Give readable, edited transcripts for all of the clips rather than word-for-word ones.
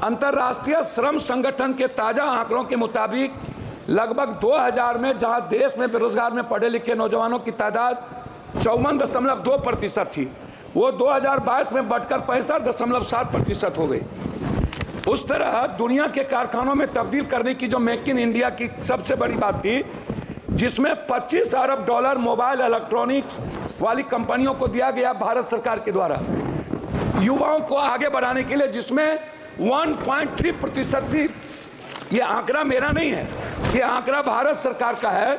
अंतर्राष्ट्रीय श्रम संगठन के ताज़ा आंकड़ों के मुताबिक लगभग 2000 में जहां देश में बेरोजगार में पढ़े लिखे नौजवानों की तादाद 54.2% थी, वो 2022 में बढ़कर 65.7% हो गई। उस तरह दुनिया के कारखानों में तब्दील करने की जो मेक इन इंडिया की सबसे बड़ी बात थी, जिसमें 25 अरब डॉलर मोबाइल इलेक्ट्रॉनिक्स वाली कंपनियों को दिया गया भारत सरकार के द्वारा युवाओं को आगे बढ़ाने के लिए, जिसमें 1.3% भी, ये आंकड़ा मेरा नहीं है, ये आंकड़ा भारत सरकार का है,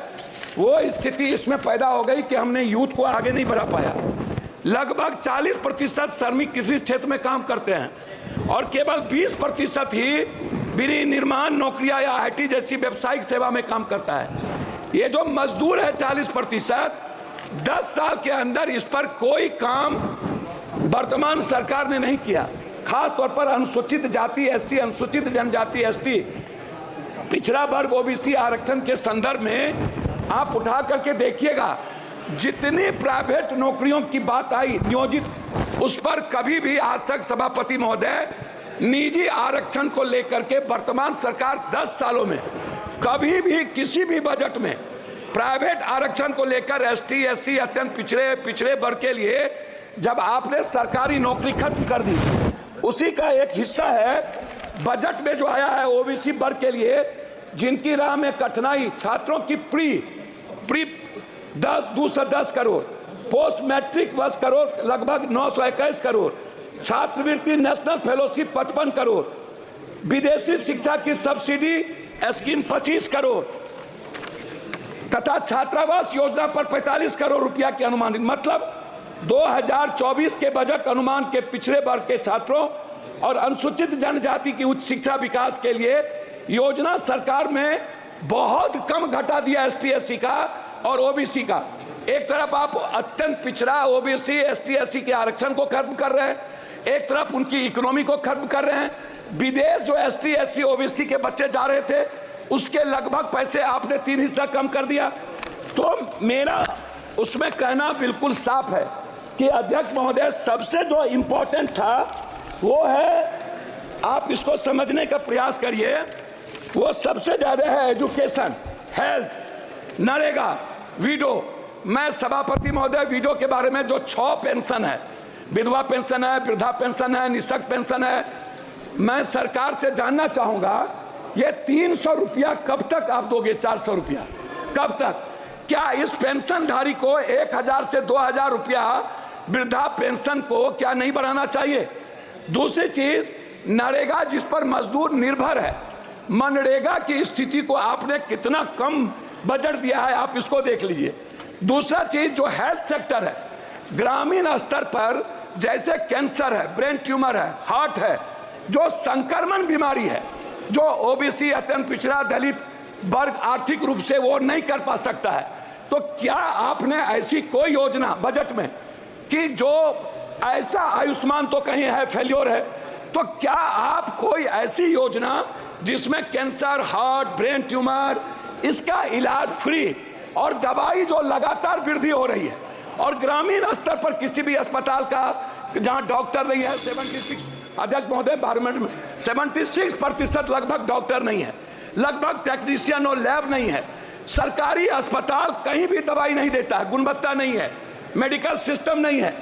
वो स्थिति इसमें पैदा हो गई कि हमने यूथ को आगे नहीं बढ़ा पाया। लगभग 40% श्रमिक किसी क्षेत्र में काम करते हैं और केवल 20% ही विनिर्माण नौकरियां या IT जैसी व्यावसायिक सेवा में काम करता है। ये जो मजदूर है 40%, 10 साल के अंदर इस पर कोई काम वर्तमान सरकार ने नहीं किया। खास तौर पर अनुसूचित जाति SC, अनुसूचित जनजाति ST, पिछड़ा वर्ग OBC आरक्षण के संदर्भ में आप उठा करके देखिएगा, जितनी प्राइवेट नौकरियों की बात आई नियोजित, उस पर कभी भी आज तक सभापति महोदय निजी आरक्षण को लेकर के वर्तमान सरकार 10 सालों में कभी भी किसी भी बजट में प्राइवेट आरक्षण को लेकर ST SC अत्यंत पिछड़े वर्ग के लिए जब आपने सरकारी नौकरी खत्म कर दी, उसी का एक हिस्सा है बजट में जो आया है OBC वर्ग के लिए, जिनकी राह में कठिनाई, छात्रों की pre 210 crore, post matric 10 crore, लगभग 921 करोड़, छात्रवृत्ति नेशनल फेलोशिप 55 करोड़, विदेशी शिक्षा की सब्सिडी स्कीम 25 करोड़ तथा छात्रावास योजना पर 45 करोड़ रुपया के अनुमानित, मतलब 2024 के बजट अनुमान के पिछड़े वर्ग के छात्रों और अनुसूचित जनजाति की उच्च शिक्षा विकास के लिए योजना सरकार में बहुत कम घटा दिया ST SC का और OBC का। एक तरफ आप अत्यंत पिछड़ा OBC ST SC के आरक्षण को खत्म कर रहे हैं, एक तरफ उनकी इकोनॉमी को खत्म कर रहे हैं। विदेश जो ST SC OBC के बच्चे जा रहे थे, उसके लगभग पैसे आपने 3 हिस्सा कम कर दिया। तो मेरा उसमें कहना बिल्कुल साफ है कि अध्यक्ष महोदय, सबसे जो इम्पोर्टेंट था वो है, आप इसको समझने का प्रयास करिए, वो सबसे ज़्यादा है एजुकेशन, हेल्थ, नरेगा, विडो। मैं सभापति महोदय विडो के बारे में जो 6 पेंशन है, विधवा पेंशन है, वृद्धा पेंशन है, निःशक्त पेंशन है, मैं सरकार से जानना चाहूँगा ये 300 रुपया कब तक आप दोगे? 400 रुपया कब तक? क्या इस पेंशनधारी को 1000 से 2000 रुपया वृद्धा पेंशन को क्या नहीं बढ़ाना चाहिए? दूसरी चीज, नरेगा जिस पर मजदूर निर्भर है, मनरेगा की स्थिति को आपने कितना कम बजट दिया है, आप इसको देख लीजिए। दूसरा चीज जो हेल्थ सेक्टर है, ग्रामीण स्तर पर जैसे कैंसर है, ब्रेन ट्यूमर है, हार्ट है, जो संक्रमण बीमारी है, जो OBC अत्यंत पिछड़ा दलित वर्ग आर्थिक रूप से वो नहीं कर पा सकता है, तो क्या आपने ऐसी कोई योजना बजट में कि जो ऐसा, आयुष्मान तो कहीं है फेल्योर है, तो क्या आप कोई ऐसी योजना जिसमें कैंसर, हार्ट, ब्रेन ट्यूमर, इसका इलाज फ्री और दवाई जो लगातार वृद्धि हो रही है, और ग्रामीण स्तर पर किसी भी अस्पताल का जहां डॉक्टर नहीं है, 76 अध्यक्ष महोदय 76% लगभग डॉक्टर नहीं है, लगभग टेक्नीशियन और लैब नहीं है, सरकारी अस्पताल कहीं भी दवाई नहीं देता है, गुणवत्ता नहीं है, मेडिकल सिस्टम नहीं है।